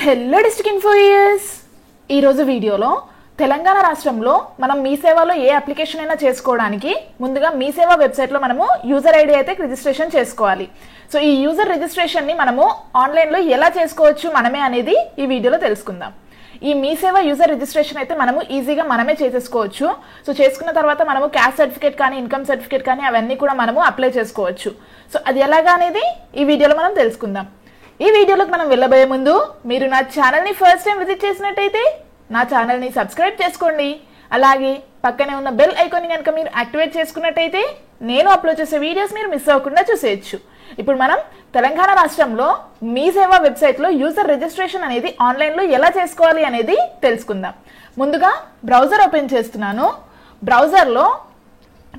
Hello district ఇన్ఫోయర్స్ ఈ రోజు వీడియోలో తెలంగాణ రాష్ట్రంలో మనం మీ సేవలో ఏ అప్లికేషన్ అయినా చేసుకోవడానికి ముందుగా మీ సేవ వెబ్సైట్ లో మనము యూజర్ ఐడి అయితే రిజిస్ట్రేషన్ చేసుకోవాలి. సో ఈ యూజర్ రిజిస్ట్రేషన్ ని మనము ఆన్లైన్ లో ఎలా చేసుకోవచ్చు మనమే అనేది ఈ వీడియోలో తెలుసుకుందాం. ఈ మీ సేవ యూజర్ రిజిస్ట్రేషన్ అయితే మనము ఈజీగా మనమే చేసేసుకోవచ్చు. సో చేసుకున్న తర్వాత మనము క్యాస్ట్ సర్టిఫికేట్ కానీ ఇన్కమ్ సర్టిఫికేట్ కానీ అవన్నీ కూడా మనము అప్లై చేసుకోవచ్చు. సో అది ఎలాగా అనేది ఈ వీడియోలో మనం తెలుసుకుందాం. ఈ వీడియోలోకి మనం వెళ్ళబోయే ముందు మీరు నా ఛానల్ని ఫస్ట్ టైం విజిట్ చేసినట్టయితే నా ఛానల్ని సబ్స్క్రైబ్ చేసుకోండి. అలాగే పక్కనే ఉన్న బెల్ ఐకాన్ని కనుక మీరు యాక్టివేట్ చేసుకున్నట్టయితే నేను అప్లోడ్ చేసే వీడియోస్ మీరు మిస్ అవ్వకుండా చూసేయచ్చు. ఇప్పుడు మనం తెలంగాణ రాష్ట్రంలో మీ సేవ వెబ్సైట్లో యూజర్ రిజిస్ట్రేషన్ అనేది ఆన్లైన్లో ఎలా చేసుకోవాలి అనేది తెలుసుకుందాం. ముందుగా బ్రౌజర్ ఓపెన్ చేస్తున్నాను. బ్రౌజర్లో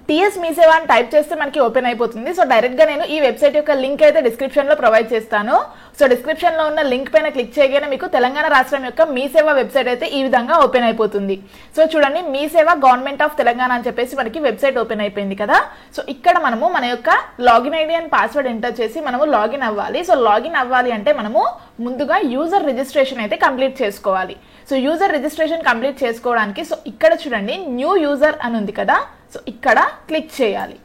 టీఎస్ మీ సేవ అని టైప్ చేస్తే మనకి ఓపెన్ అయిపోతుంది. సో డైరెక్ట్గా నేను ఈ వెబ్సైట్ యొక్క లింక్ అయితే డిస్క్రిప్షన్లో ప్రొవైడ్ చేస్తాను. సో డిస్క్రిప్షన్లో ఉన్న లింక్ పైన క్లిక్ చేయగానే మీకు తెలంగాణ రాష్ట్రం యొక్క మీ సేవ వెబ్సైట్ అయితే ఈ విధంగా ఓపెన్ అయిపోతుంది. సో చూడండి, మీ సేవ గవర్నమెంట్ ఆఫ్ తెలంగాణ అని చెప్పేసి మనకి వెబ్సైట్ ఓపెన్ అయిపోయింది కదా. సో ఇక్కడ మనము మన యొక్క login ID and password enter చేసి మనము లాగిన్ అవ్వాలి. సో లాగిన్ అవ్వాలి అంటే మనము ముందుగా యూజర్ రిజిస్ట్రేషన్ అయితే కంప్లీట్ చేసుకోవాలి. సో యూజర్ రిజిస్ట్రేషన్ కంప్లీట్ చేసుకోవడానికి సో ఇక్కడ చూడండి న్యూ యూజర్ అని ఉంది కదా. సో ఇక్కడ క్లిక్ చేయాలి.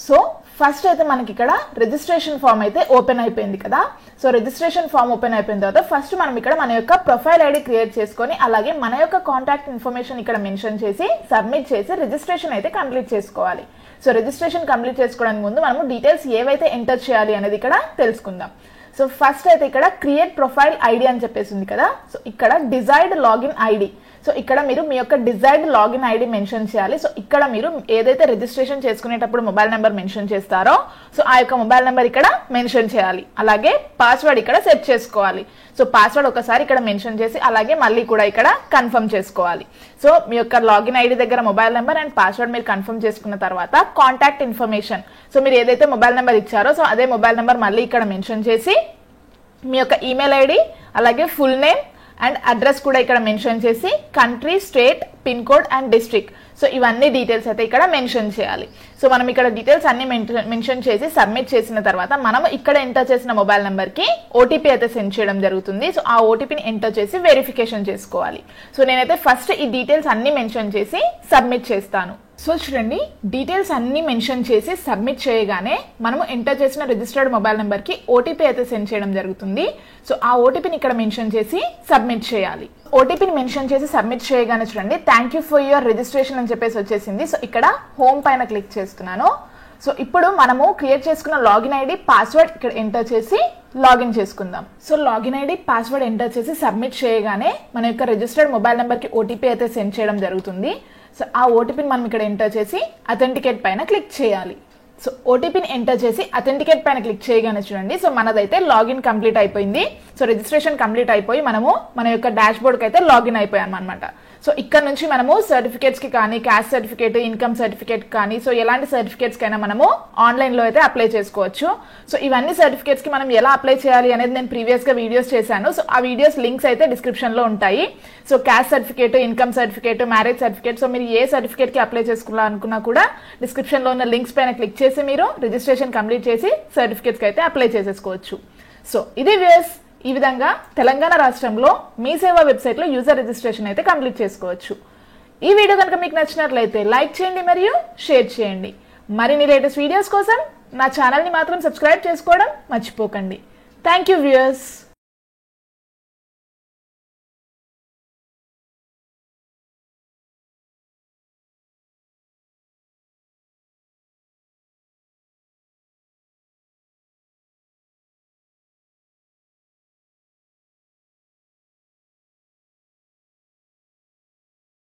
సో ఫస్ట్ అయితే మనకి ఇక్కడ రిజిస్ట్రేషన్ ఫామ్ అయితే ఓపెన్ అయిపోయింది కదా. సో రిజిస్ట్రేషన్ ఫామ్ ఓపెన్ అయిపోయిన తర్వాత ఫస్ట్ మనం ఇక్కడ మన యొక్క ప్రొఫైల్ ఐడి క్రియేట్ చేసుకొని అలాగే మన యొక్క కాంటాక్ట్ ఇన్ఫర్మేషన్ ఇక్కడ మెన్షన్ చేసి సబ్మిట్ చేసి రిజిస్ట్రేషన్ అయితే కంప్లీట్ చేసుకోవాలి. సో రిజిస్ట్రేషన్ కంప్లీట్ చేసుకోవడానికి ముందు మనము డీటెయిల్స్ ఏవైతే ఎంటర్ చేయాలి అనేది ఇక్కడ తెలుసుకుందాం. సో ఫస్ట్ అయితే ఇక్కడ క్రియేట్ ప్రొఫైల్ ఐడి అని చెప్పేసి ఉంది కదా. సో ఇక్కడ డిజైర్డ్ లాగిన్ ఐడి. సో ఇక్కడ మీరు మీ యొక్క డిజైర్డ్ లాగిన్ ఐడి మెన్షన్ చేయాలి. సో ఇక్కడ మీరు ఏదైతే రిజిస్ట్రేషన్ చేసుకునేటప్పుడు మొబైల్ నెంబర్ మెన్షన్ చేస్తారో సో ఆ యొక్క మొబైల్ నెంబర్ ఇక్కడ మెన్షన్ చేయాలి. అలాగే పాస్వర్డ్ ఇక్కడ సెట్ చేసుకోవాలి. సో పాస్వర్డ్ ఒకసారి ఇక్కడ మెన్షన్ చేసి అలాగే మళ్ళీ కూడా ఇక్కడ కన్ఫర్మ్ చేసుకోవాలి. సో మీ యొక్క లాగిన్ ఐడి దగ్గర మొబైల్ నెంబర్ అండ్ పాస్వర్డ్ మీరు కన్ఫర్మ్ చేసుకున్న తర్వాత కాంటాక్ట్ ఇన్ఫర్మేషన్ సో మీరు ఏదైతే మొబైల్ నెంబర్ ఇచ్చారో సో అదే మొబైల్ నెంబర్ మళ్ళీ ఇక్కడ మెన్షన్ చేసి మీ యొక్క ఈమెయిల్ ఐడి అలాగే ఫుల్ నేమ్ అండ్ అడ్రస్ కూడా ఇక్కడ మెన్షన్ చేసి country, state, pin code and district so ఇవన్నీ డీటెయిల్స్ అయితే ఇక్కడ మెన్షన్ చేయాలి. సో మనం ఇక్కడ డీటెయిల్స్ అన్ని మెన్షన్ చేసి సబ్మిట్ చేసిన తర్వాత మనం ఇక్కడ ఎంటర్ చేసిన మొబైల్ నెంబర్కి ఓటీపీ అయితే సెండ్ చేయడం జరుగుతుంది. సో ఆ ఓటీపీని ఎంటర్ చేసి వెరిఫికేషన్ చేసుకోవాలి. సో నేనైతే ఫస్ట్ ఈ డీటెయిల్స్ అన్ని మెన్షన్ చేసి సబ్మిట్ చేస్తాను. సో చూడండి, డీటెయిల్స్ అన్ని మెన్షన్ చేసి సబ్మిట్ చేయగానే మనము ఎంటర్ చేసిన రిజిస్టర్డ్ మొబైల్ నెంబర్కి ఓటీపీ అయితే సెండ్ చేయడం జరుగుతుంది. సో ఆ ఓటీపీని ఇక్కడ మెన్షన్ చేసి సబ్మిట్ చేయాలి. ఓటీపీని మెన్షన్ చేసి సబ్మిట్ చేయగానే చూడండి thank you for your registration అని చెప్పేసి వచ్చేసింది. సో ఇక్కడ హోమ్ పైన క్లిక్ చేస్తున్నాను. సో ఇప్పుడు మనము క్రియేట్ చేసుకున్న లాగిన్ ఐడి పాస్వర్డ్ ఇక్కడ ఎంటర్ చేసి లాగిన్ చేసుకుందాం. So login ID password enter చేసి సబ్మిట్ చేయగానే మన యొక్క రిజిస్టర్డ్ మొబైల్ నెంబర్కి ఓటీపీ అయితే సెండ్ చేయడం జరుగుతుంది. సో ఆ ఓటీపీని మనం ఇక్కడ ఎంటర్ చేసి అథెంటికేట్ పైన క్లిక్ చేయాలి. సో ఓటీపీని ఎంటర్ చేసి అథెంటికేట్ పైన క్లిక్ చేయగానే చూడండి సో మనదైతే లాగిన్ కంప్లీట్ అయిపోయింది. సో రిజిస్ట్రేషన్ కంప్లీట్ అయిపోయి మనము మన యొక్క డాష్ బోర్డ్కి అయితే లాగిన్ అయిపోయాం అనమాట. సో ఇక్కడ నుంచి మనము సర్టిఫికేట్స్కి కానీ క్యాస్ట్ సర్టిఫికేట్, ఇన్కమ్ సర్టిఫికేట్ కానీ సో ఎలాంటి సర్టిఫికేట్స్కి అయినా మనము ఆన్లైన్లో అయితే అప్లై చేసుకోవచ్చు. సో ఇవన్నీ సర్టిఫికేట్స్కి మనం ఎలా అప్లై చేయాలి అనేది నేను ప్రీవియస్గా వీడియోస్ చేశాను. సో ఆ వీడియోస్ లింక్స్ అయితే డిస్క్రిప్షన్లో ఉంటాయి. So caste certificate, income certificate, marriage certificate so మీరు ఏ సర్టిఫికేట్కి అప్లై చేసుకోవాలనుకున్నా కూడా డిస్క్రిప్షన్లో ఉన్న లింక్స్ పైన క్లిక్ చేసి మీరు రిజిస్ట్రేషన్ కంప్లీట్ చేసి సర్టిఫికేట్స్కి అయితే అప్లై చేసేసుకోవచ్చు. సో ఇది వ్యూయర్స్, ఈ విధంగా తెలంగాణ రాష్ట్రంలో మీ సేవ వెబ్సైట్లో యూజర్ రిజిస్ట్రేషన్ అయితే కంప్లీట్ చేసుకోవచ్చు. ఈ వీడియో కనుక మీకు నచ్చినట్లయితే లైక్ చేయండి మరియు షేర్ చేయండి. మరిన్ని లేటెస్ట్ వీడియోస్ కోసం నా ఛానల్ని మాత్రం సబ్స్క్రైబ్ చేసుకోవడం మర్చిపోకండి. Thank you viewers.